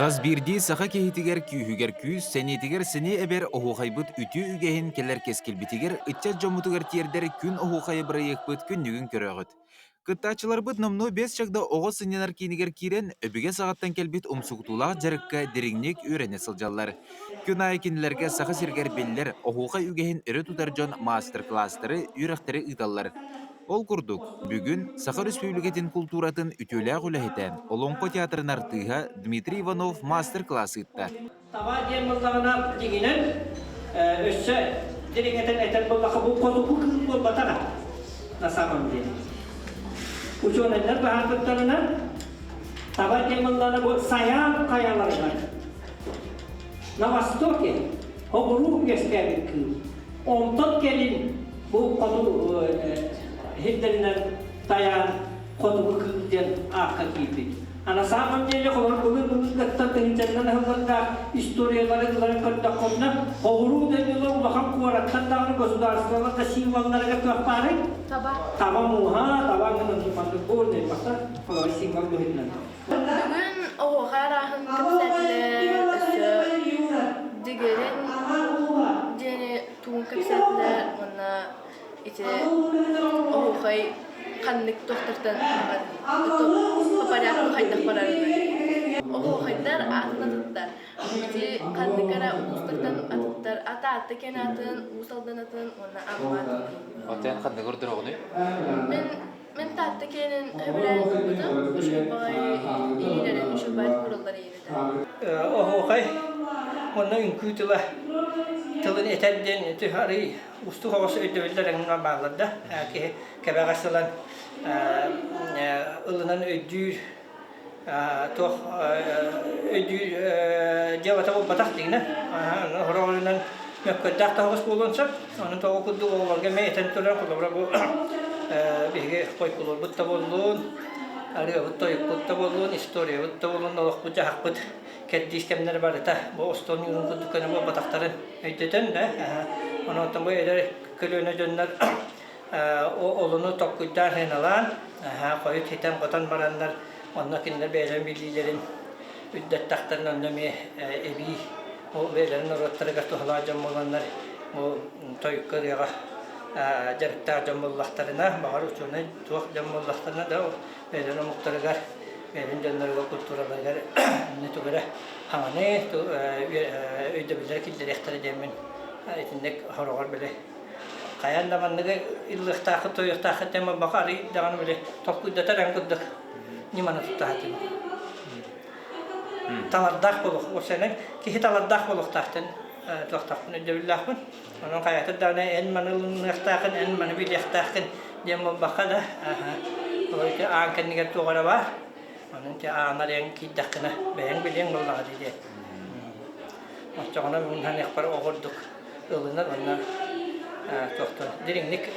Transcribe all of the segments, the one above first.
Қаз бірді сақа кейтігер күйігер күйіз, сәнетігер сәне әбер оғуқайбыт үті үгейін келер кескілбітігер, үтчат жомутығар тиердер күн оғуқайы бірайық бұт күннігін көріғыт. Кыттачылар бұд номну 5 шақда оғы сыненар кейнігер кирен, өбіге сағаттан келбіт ұмсуғтулақ жарыққа деріңнек үйрене сылжалар. Күн айкенлерге сақа сергер беллер, оғуқай үгейін үрі тұтар жон мастер-кластары үйрақтары ұдалар. Ол күрдік. Бүгін Саха Республикатын культуратын үтөлі ағылахетен Олонко театрын артыға Дмитрий Иванов мастер-класс ытта. Таба ден мұлдағына дегенен өсі дерегетен әтен болдақы бұл қозу бұл бол батаға на самом деле. Ученерлер бағар бұттарына таба ден мұлдағына бұл саян қаялар бар. На востоке оғыру кескәбі күй. Онтот келін бұл қозу Хиддеринен таян қотығы күлден аққа кейпі. Ана самом деле қолар бүгін ғаттар тәңінтерінен ғылғанда историялары ғыларын көрді қонына оғыру дәмелі ұлақан қуараттан дағыны государстволарда символларға көк бары? Таба мұға, таба ғынан жұманды көрді. Бақта қолар символ көрінен. Бүгін оғар ағын көпсәтілер өсі дегерін дені туын көпсәтілер мұна ите оғай қанлық тоқтыртан папаряқын қайдақ барарыны. Оғайдар атын атыттар. Ите қанлықара ұстыртан атыттар. Ата кен атын, ұсалдан атын, оны амма атын. Отен қанды көрдір оғыны? Мен татты кенін өбілән бұдым, үшкіпағай елерін үшкіпағай құрылдар еледі. Оғай, оны үнкі тылын етәдден түхары ұсты қоғасы өйдөвілдеріңін бағылырды. Кәбәғасылан ылынан өйдүр жабата бұл батақ дегіне. Құрағылынан мөккөддақ тағыз болуынса, оның тоғы күдді оғыларға мәйтен түрін құлыбыра бұл беге қой құлыр бұтта болуын, арыға бұтта ойық бұтта болуын, история бұтта болуын, олық бұт жағақ бұт кәддейс кәмдері бар еті. Бұл ұстауын үйін күдді бұл батақтарын өйдетін. Оны оттан бұл әдер көлөне жөнлер олыны тоққүйттар хеналан, қойы тетен қотан барандар, онына кендер бәйлен білдейлерін үддеттақтарын önlemi ebi, o beylerin orotları gatuhla jammolanlar, o toyuklar yağa jarıkta jammollahtarına, bağır uçuna tuğ jammollahtarına da o beylerin muhtarıgar, beylerin canlarına kulturalar, ne tugara hamane, öyle bilir ki direktörü demin, etindek horoğar bile. Kayan zamanında illik takı toyuk takı tema bakari zaman bile topkuyda taran kuduk, nimana tuttahatı. Talardak buluk o senen ki talardak buluk tahtın tuhtapın ödevillahın onun hayatı da ne en manılın yaktakın en manıbil yaktakın diye bakada o ki anken nigar tuğara var onun ki anar yang kiddakına beğen bilen bullağı diye o çoğuna bundan yakbar oğurduk ılınar onlar tuhtu dirinlik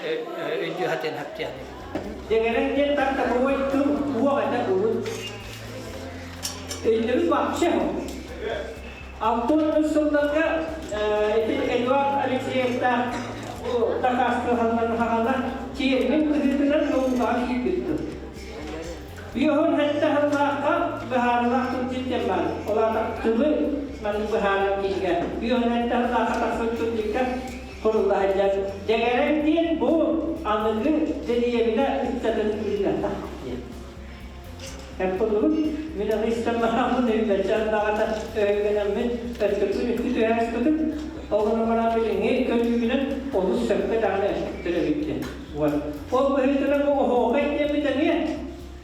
ödü haten hapti yani dengeren diye takta bu itu buah ada urut Ini bahasa. Ampun sebenarnya itu Edward Alexander tak kasih hal-hal ciuman kehidupan orang itu. Biarpun hatta hal-hal berharap terjemah, orang tuh mana berharap juga. Biarpun hatta hal-hal terjemah, kalau aja jangan dia bu, anda jadi bila kita terjemah. Yapılır. Mina İslam'ın devletçiler dağıta öğrenen perspektifini kütüğe oğlum bana bilin kötüğünün onu sökme tane televizyonda var. O böyle o hokay diye bir tane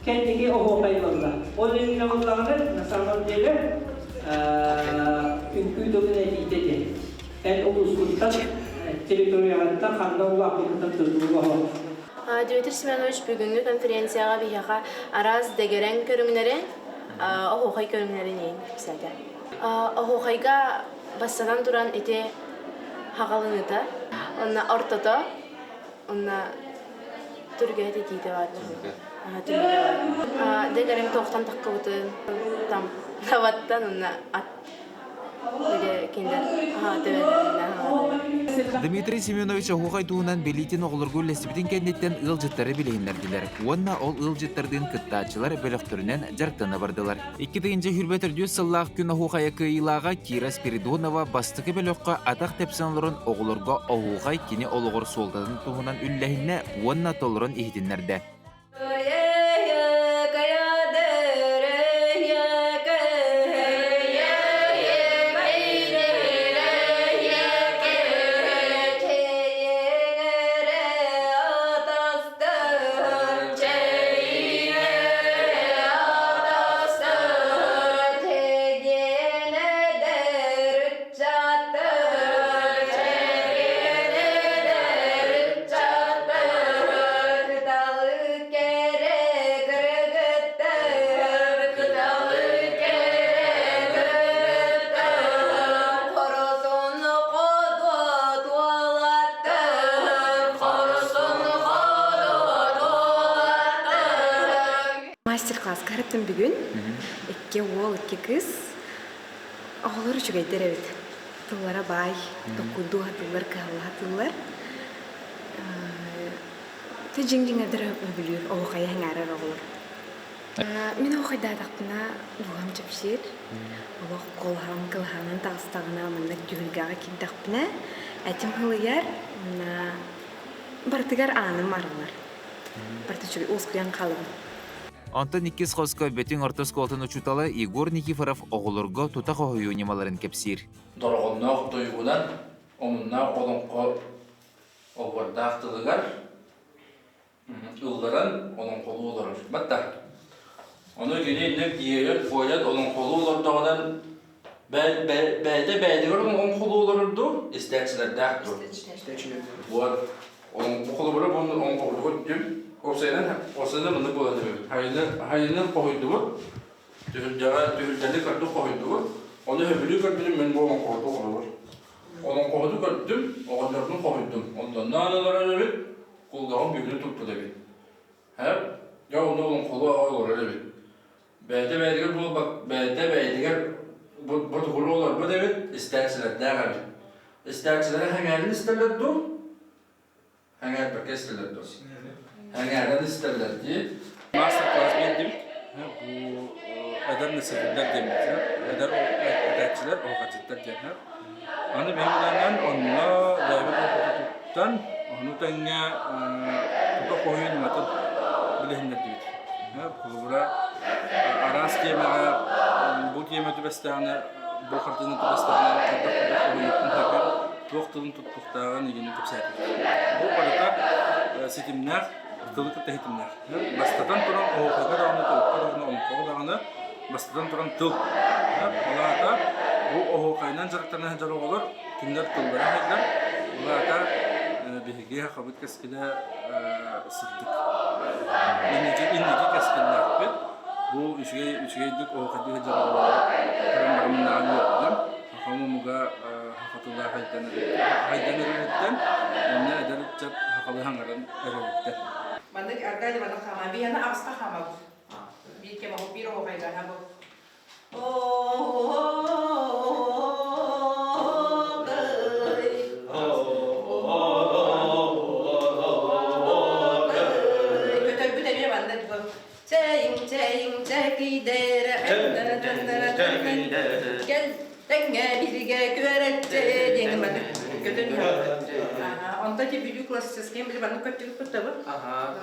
kendine o hokay var. O dediğin Allah'ın nasıl diye ülkü dominant dedi. En uluslararası teritoriyalda kanunla akıllı tutulduğu Дмитрий Семенович бүгінгі конференцияға бияға араз дегерен көріңлерін, оғуқай көріңлерін ең пісәді. Оғуқайға бастадан тұран ете хағалыныда, онна ортото, онна түрге әте дейді барды. Делерим тоқтан таққыбытын там таваттан уна ат böyle киндер Дмитрий Семенович оғуғай туынан белитин оғылыргу ләсібітін кәндеттен ыл жыттары білейіндерділер. Онна ол ыл жыттардың кыттачылар бөліқтірінен жарқтаны бардылар. 2-тігінші хүрбетірдю сыллақ күн оғуғай кыйлаға Кира Спиридонова бастықы бөліққа атақ тәпсанлырын оғылырға оғуғай кені олығыр солдадың туынан үлләхіне онна толырын ехдінлерді. Мастер-класс караптым бүгін. Экке ол, экке кыз. Оғылыр үшіг әйдер әбет. Тыллара бай, тоқуду атылар, кағылы атылар. Ты жеңжің әдір өбілер, оғықай әңәрір оғылыр. Мен оғықайда адақтына дұғам жапшыр. Оғық қолғам, қылғанын тағыстағына мұнда дүгілгаға кем тақпына. Әтім қылыяр, бартығар аным арылар. Барты чүгі осқыян қалым. Антон Никис Хоска бетин ортос колтын учуталы Егор Никифоров оғылырға тута қойу немаларын кепсир. Дорғыннақ дойғудан омынна олыңқы олғырдақтылығар ұлғырын олыңқолу олырыр. Бәтті. Оны кені нөк дейірін қойят олыңқолу олырдағынан бәйдігір олыңқолу олырырды, істәксілерді әқтір. Олыңқолу бұры бұны олыңқолу өттім. Осыны мұны болады бөбі. Хайынан қойдуы, түйілдәлі кәрді қойдуы, оны өбілі көрдім мен болған қойду қойдуы. Оның қойду көрдім, оғандардың қойдым. Ондан нағалары өбіт, қолдағын бүйілі тұтты дәбет. Я оны оның қолы ауылыр дәбет. Бәйдігер бұтығылы олар бұл дәбет, істәксілер дәғабет. Істәксілері әңәрін істерлерді, әңәр бәке істерлерді. Әңәрін істерлерді. Мастер-класс бердім. Бұл әдір нәсілдер демейді. Әдір әдәтчілер оғатеттер демейді. Аны мен біләнен онына дәйбет оқытуттан, оны тәңе тұта қойын мәтін білігіндер дейді. Бұл арас кемеға бұл кеме түбәстіғаны, бұл қартыны түбәстіғаны қартық қойын тәбір тоқтылын тұттықтағын егені көпсәді. Бұл қарата сетімнәр тылы күтті хетімнәр. Бастатан тұран оғыға дағыны, тұлыққа дағыны, оңқоғы дағыны, бастатан тұран тыл. Олағата бұл оғықайнан жарықтарына жары олар, күндер тылбара хайдар. Олағата бігеге қабыт кәскелі сырдық. Иннеге кәскелі ақпет. Бұл үшігейдік оғықайды жары олар. Қарам барымын ағын өттім. Қамымыға хақатылар хайдан әрелеттен, онына әдәріп жап хақалы хаңарын әрелеттен. Mandek argayla bana kama bir yana asla kama bu. Bir kema bu bir o kayda ha bu. Kötü bir de bir bende bu. Çayın çekidere. Gel denge birge güverette denge bende. Kötü bir Ondaki büyük klasik kim bilir ben kötü bir tabi. Aha.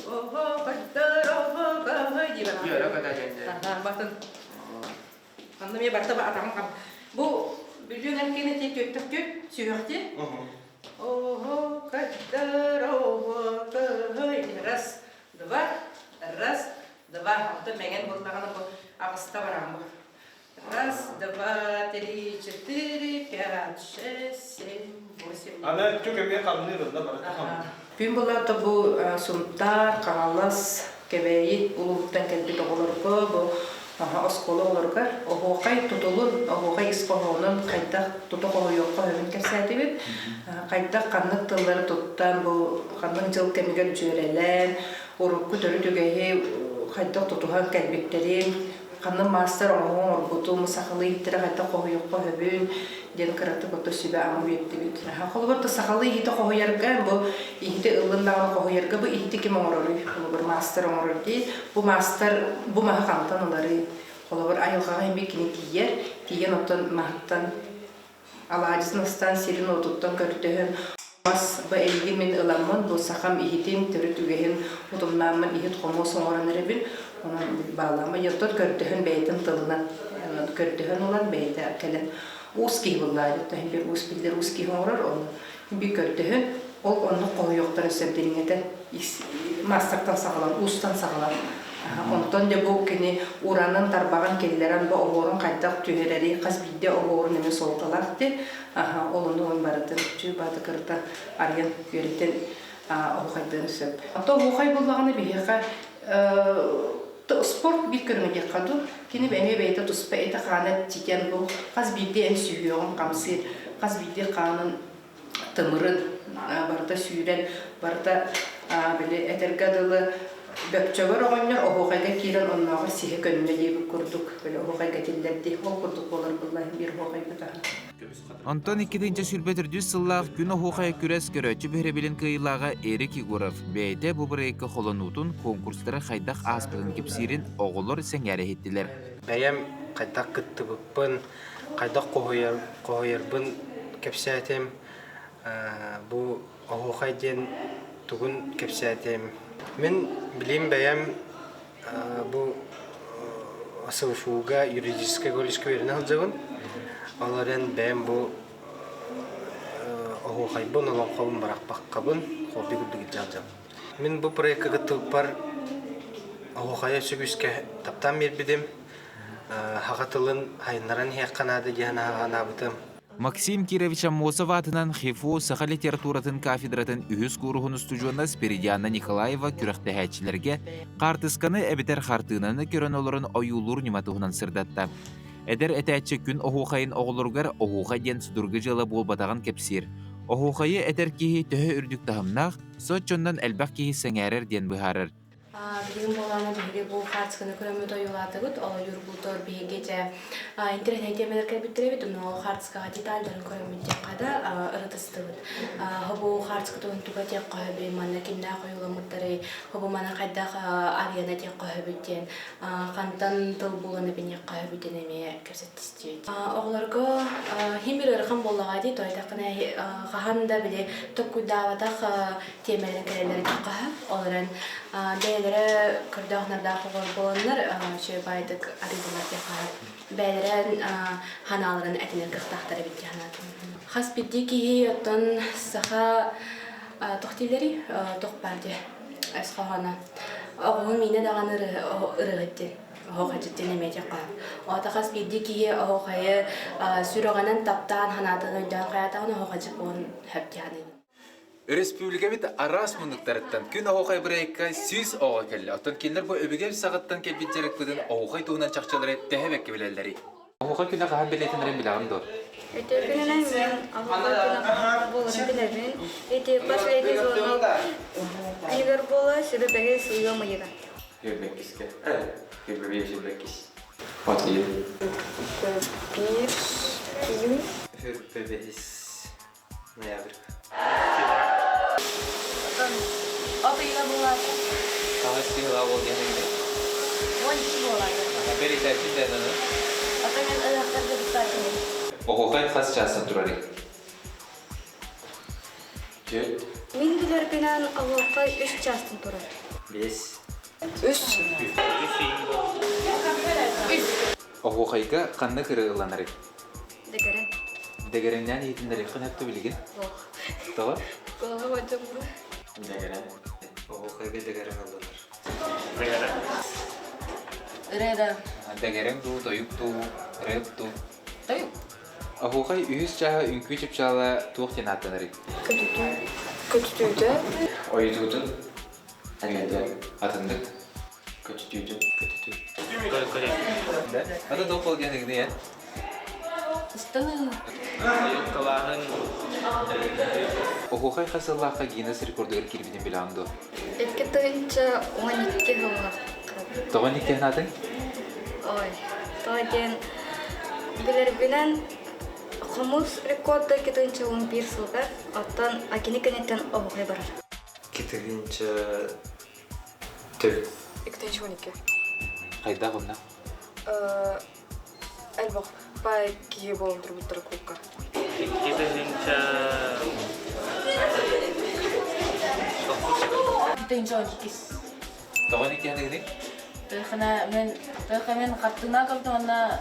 Oho kadar oho kadar diye ben. Yok kadar gente. Aha bakın. Anlamaya baktı bak adam kam. Bu büyük erkeğin tek tök sürekli. Oho kadar oho kadar ras два. Onda mengen bulduğunu bu ağızda var ama. Раз, два, три, четыре, пять, шесть, семь, восемь. Ana çok emeğe kalmıyor da bana. Gün bularda bu suntar, kalas, kebeyi, uluktan kelbi doğulurga, bu oskolu olurga, oğuqay tutulur, oğuqay isqoğunun qayda tutuqoğu yoqqa hövün kәсәтibit, qayda qanlık tılları tuttan, bu qanlık jıl kemiger jörelen, урукку төрүтүгеһи хайдак тутухан кэлбектерин канны мастер оңор буту мусахалы иттер хайда койук көбүн ден кыраты бото сибе аму беттибит холборто сахалы ите койярга бу ите ылындагы койярга бу ите ким оңорой холбор мастер оңорой бу мастер бу маха кантан олары холбор айылга эмбекини тиер оттон махтан алаажысынастан сирин отуттан көртөһөн бас ба элги мен ыламман бу сахам ихитин төрүтүгеһин утумнаамын ихит хомо соңоранеребин онан балама йоттот көртөһөн бейтин тылынан көртөһөн улан бейте келен узкий буллайды тахин бир узкилдер узкий хоңорор он би көртөһөн ол онну койоктор эсептелиңете мастактан сагалан устан сагалан онтон де бу кини уранын тарбаган келлерен ба огорун кайдак түһерери касбидде огорун эме солталакты олону барытын чүй баты кырта арыян көрөтен окайдын сөп то окай болбаганы бияка спорт бир көрүнгө каду кини эме бейте туспа эте ханат тикен бу касбидде эн сүйөм камсы касбидде канын тымырын барта сүйрен барта биле этергадылы бөкчөгөр оңнор огойга кирен онногор сихе көнүнө жейби курдук биле огойга тилдерди ол курдук болор булла бир огой бута Антон 2-нче сүрбөтүрдү сыллах күн охуқай күрес көрөчү беребилин кыйлага Эрик Егоров бейде бу бирейке холонутун конкурстары хайдак аспытын кепсирин оголор сеңяре хеттилер. Бәям кайдак кыттыбыппын, кайдак коһойербын кепсәтем, бу охуқай ден тугун кепсәтем. Мен билим бәям бу асылфуга юридическая колледжка берен алжагын. Аларен бәм бу охуқайбын олонқабын барақпаққабын хобби күрдігіт жалжам. Мен бу проектка кыттылпар охуқая сүгүскә таптан бербидим. Хақатылын хайнаран хеққанады жана хағанабытым. Максим Кирович Амосов атынан ХИФУ Саха литературатын кафедратын үһүс курухун студионна Спиридиана Николаева күрәхтәһәчиләргә картысканы әбетер хартыынаны көрөн олорун оюлур ниматуһунан сырдатта. Эдер этәче күн охуқайын оғылыргар охуқа ден судургы жылы болбатаған кепсир. Охуқайы эдер кихи төһө үрдік тахымнақ, сотчондан әлбәқ кихи сәңәрер ден бұхарыр. Билим боланы бири бу хартсканы көрөмө тоюлатыгыт, ал юрбултор бигеже интернет темелер кебиттеребит, но хартскага детальдарын көрөмө жаккада ырытыстыбыт. Хобу хартскатын туга тек койбе мана кинда коюламыттары, хобу мана кайдак арияна тек койбиттен, кантан тыл буланы бене койбиттен эме көрсөтүстү. Оглорго химир ыркан боллага ди тойтакына хаханда биле токкудаватак темелер келелер жакка, оларан бәйлері күрдіғнарда қоғыр боланлар шөй байдық аридылар деп қарап. Бәйлерін ханаларын әтінер қықтақтары бетте ханатын. Қас бетте кейі оттан сақа тоқтилері тоқ бәрде әс қоғана. Оғығын мені даған ұрығыттен. Оғығыттен әме деп қарап. Оғыта қас бетте кейі оғықайы сүріғанын таптан ханатын өйден қаятағын оғығыт болын хөпте ханын. Республика бит арас мундуктарыттан күн охуқай бирейка сүз оға келі. Оттан келдер бу өбігер сағаттан келбеттерік бұдын охуқай туғынан чақчалары тәхебекке білелері. Охуқай күні қаған білетінерін білағын дор. Это күнінен мен охуқай болырын білерін. Это последний звонок. Егер бола сүрбеге суйга мыйыға. Сүрбеккиске. Сүрбеге сүрбеккис. Вот ел. Bir gün. Сүрбегес ноябрь. Отыйла болады. Қағыз сыйла бол дегенде. 12 болады. Бері тәтін дәнені. Отымен аяқтарды бұттатымен. Охуқай қас жасын тұрарик. Төт. Мен білербінен охуқай 3 жастын тұрар. 5. 3. Охуқайға қанны кірі ұланарик. Дегерен. Дегереннен етіндері қынапты білген? Тоғы? Қолға бачым бұ. Дегерен. Охуқайға дегерен алданыр. Үреда. Дегерен ду, тойук ду, реп ду. Тойук? Охуқай үйіз жаға үнкі чіпшала туық тен аттанарик. Көтүтүйді. Ойдудun. Әңгәден. Атындық. Көтүтүйдün. Ата тоқ бол кәндігіне, е? Үстіңі. Охуқай қасыллаққа Гиннес рекордығыр келбеден білаңды. Etki tığınca 12 hıva. Тоҕон иккиһин атын? Ой, тоген билер билен хомус рекорда кетинче 11 сылга, оттан акини кенеттен оғай барар. Кетігінші төт. Иккенче 12. Хайда гынна. Элбақ бай кие болдыр бұттыр көкка. Кетігінші... Иккенче 12. Тоҕон иккиһин дегени? Мен қаттына қалдым, ана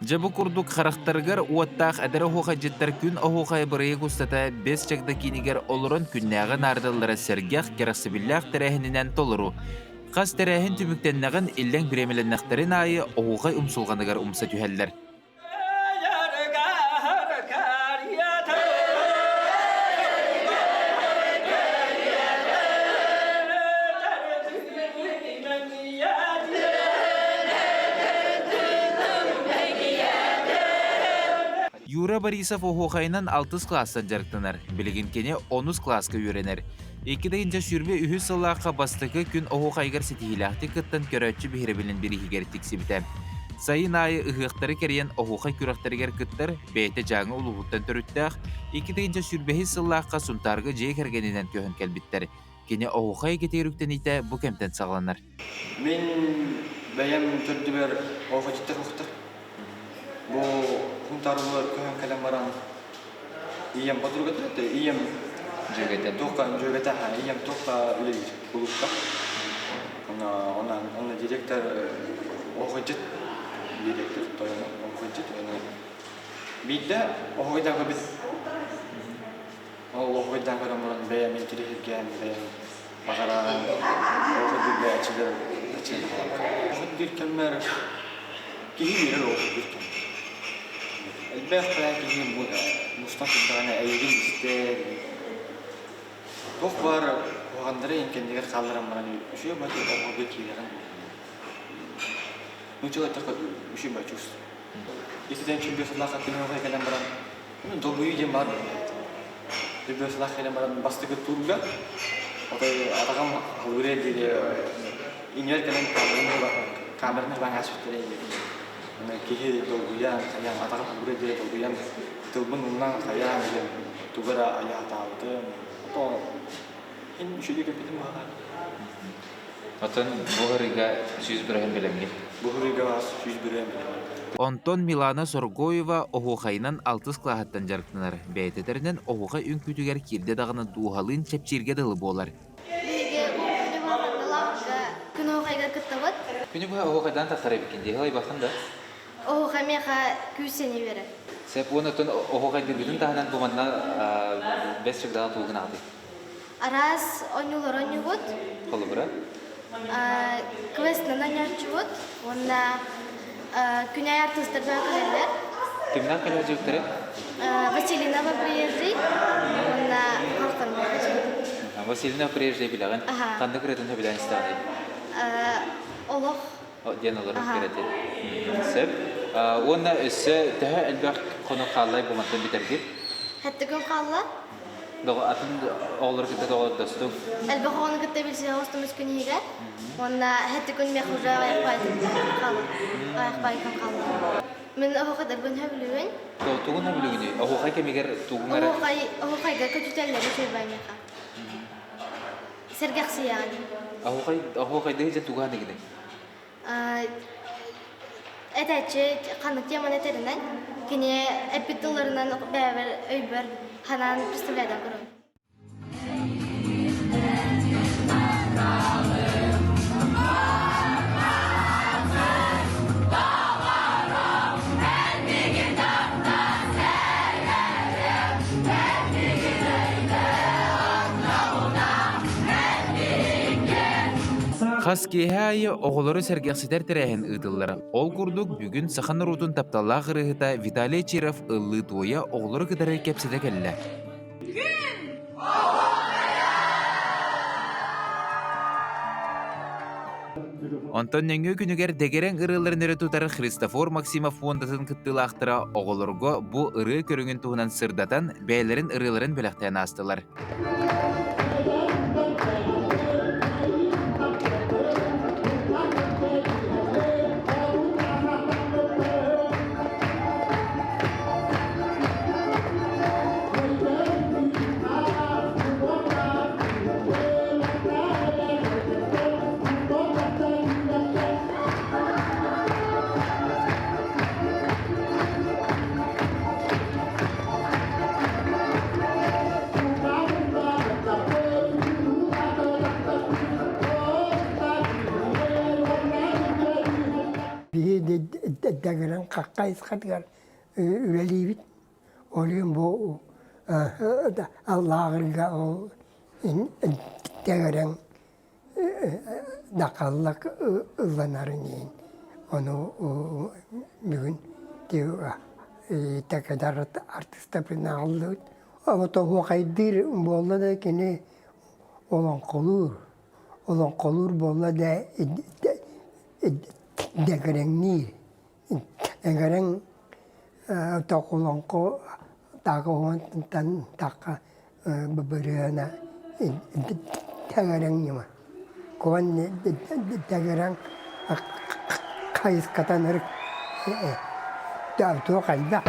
Жабы курдук характарыгар уаттаах әдәрі хоға жеттер күн оғуғай бұрайы күстата бес чагда кинигер олырын күннәғы нардылары сәргәқ керақсыбілләқ тәрәхінінен толыру. Қас тәрәхін түміктеннәғын илләң біремеленнәқтарын айы оғуғай умсулғанығар умса түхәлләр. Юра Борисов оғуғайынан 6 класстан жарықтанар, білігін кене 10 класска үйренер. Екідейінче сүрбе үхі сылаққа бастықы күн оғуғайгар сетихилақты кыттан көрәтші бігіребілін бірігігер тіксібіті. Сайын айы ұғықтары керен оғуғай күрақтарығар кыттар бәйті жаңы ұлығыттан түріттіғ, екідейінче сүрбехі сылаққа сұнтарғы жей кәргенінен көхін кәлбіттер. Кене оғуғай кетеріктен иті бұ кәмтен сағланар. Мен бәйім түрді бер оғы жеттер ұқтыр. Бұл құнтарылы көйін кәлем баран ием батырға тұрды, ием тоққа жөгеті, ием тоққа үлі бұлықта. Оны директор оғы жет, директор тойына оғы жет. Бейді оғыдан көбіт. Ол оғыдан көрім баран бәйім интерегерген, бәйім бағаран, оғы дүрге әчілер. Оғы дүркенмер кейі ерер оғы дүркен. الباقي كان مستقبل أنا أيدي مستر بخبر وغندرين كان دير خالر مراني شو ما تقول أبغى بكي لرن نوجه تقول وش ما تشوف إذا شو بيصل لك كلمة هاي كلام مران من دبي يجي مران بيصل لك كلام مران بس تقول تورجا atau atakan huruf di ini kalian kameranya banyak sekali. Kihir itu buyan, saya atakan huruf dia itu buyan, itu menunang saya itu berada ayah tahu itu, atau ini sudah kita mahal. Atau buhuriga süz berahem bilemgi. Buhuriga süz berahem. Онтон Милана Соргоева оғуғайынан 6 клағаттан жарықтынар. Бәйті-тәрінен оғуғай үн күтігер керде дағыны дуғалын чәпчерге дылы болар. Беге күні бағандылағыға күні оғайға күттіғыт. Күні бұға оғуғайдан тақтара бекенде, ғалай бақында? Оғуға меға күсені бері. Сәп онытын оғуғай дүргінің тағынан бұманна бәс шықдағы туғын алды. Арас оңылыр оңығыт. Қолы бұра? Квестнан оңyaxчығыт. Онна күні артыстырды өкілерлер. Кімнен қалай жүктірі? Василинова приезжей. Онна халықтарым өкілер. Василинова приезжей білағын. Қанды күретін білән істағын? Олық. Ден олар керетін. Сәп. Онна өсі тәхі әлбәқ қоны қалай бұмантын бітергер? Хәтті күн қалла. Доғы атын оғылыр күтті доғылыр достық? Әлбәқ оны күтті білсе ғостымыз күні егер. Онна хәтті күн мен құжа аяқпайды қалла. Мен оғықыдар күн хөбілуін. Туғын хөбілуіне? Оғықай кемегер туғын әрі? Оғықайға көтітәлері сөйбай меқа. Сәргәқсі яғын. Оғықайды ғызен туғаны гіне? Әтәтші қанық теман әтерінен, кене әппеттілерінен бәбір, өйбір, ханан представляйдан көрін. Қас кейхайы оғылары сәргәқсетер тәрәхін ұйдылар. Ол күрдік бүгін сақан рутын тапталақ ғырығыта Виталий Чиров ұлы туя оғылары кедері кәпсеті кәлі. Онтон нөңгө күнүгер дегерен ырыларын өрө тутары Христофор Максимов фондатын кыттылаахтыра оголорго бу ыры көрүңүн туһунан сырдатан бээлерин ырыларын бөлөктен астылар. Degeren kakkayız kadar üveliyit olayım bu Allah'ırga o degeren dakallık ılanarın yiyin. Onu bugün te kadar artista bir nağlı. Ama tohu kaydır bolla da kene olan kolur bolla da degeren nir. Degeren tokulongko takuan tan taka beberana degeren nyama. Kuan degeren kayıs katanır tuh kayda.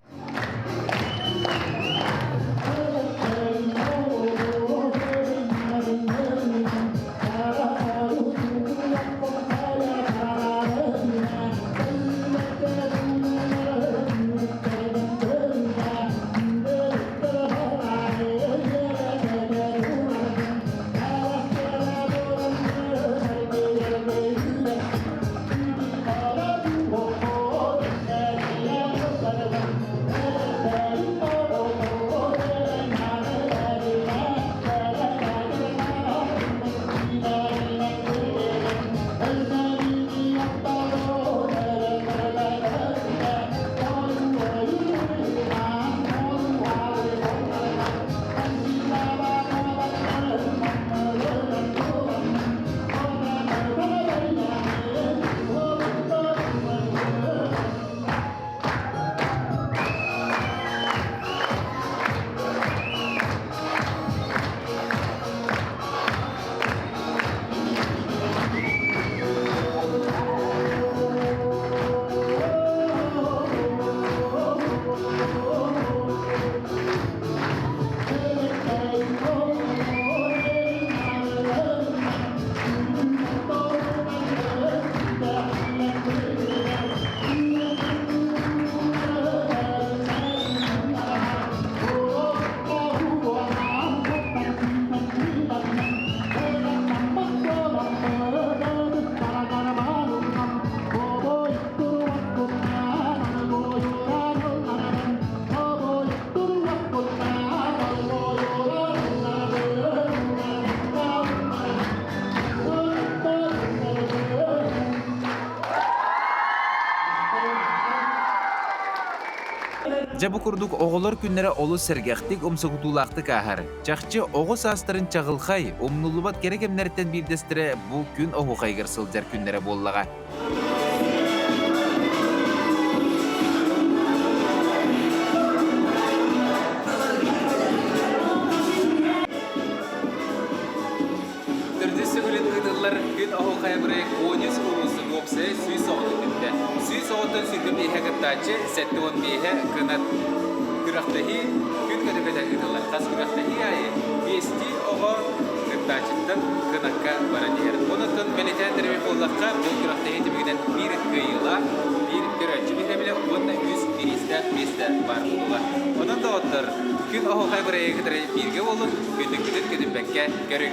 Жабы курдук оголор күннере олу сергектик омсогутулақты кахар. Чахчы оғы састырын чағылхай, омнулубат керек емнерттен бирдестіре бұл күн оғы қайгыр сылжар күннере боллаға. Түрді сүгілін ұйдылар күн оғы қайбыры қонес ұлысы көпсі сүй соғыды күнді. Сүй соғыттың сүргім бейхе кіптачы, сәтті он бейхе қынат күрақтахи күн көдіпеді ұйдылар. Қас күрақтахи айы бести оғы кіптачыттың қынаққа бара дейір. Онықтың бәлетен дәрбе боллаққа бұл күрақтахи түбігінен бір күйіла, бір көрәтші бейхемелі онына үз бірістәт бестәт бар болуға. Онын да оттыр күн оғы қайбыры егідірі бірге болып, күнді күдін бәкке көрің.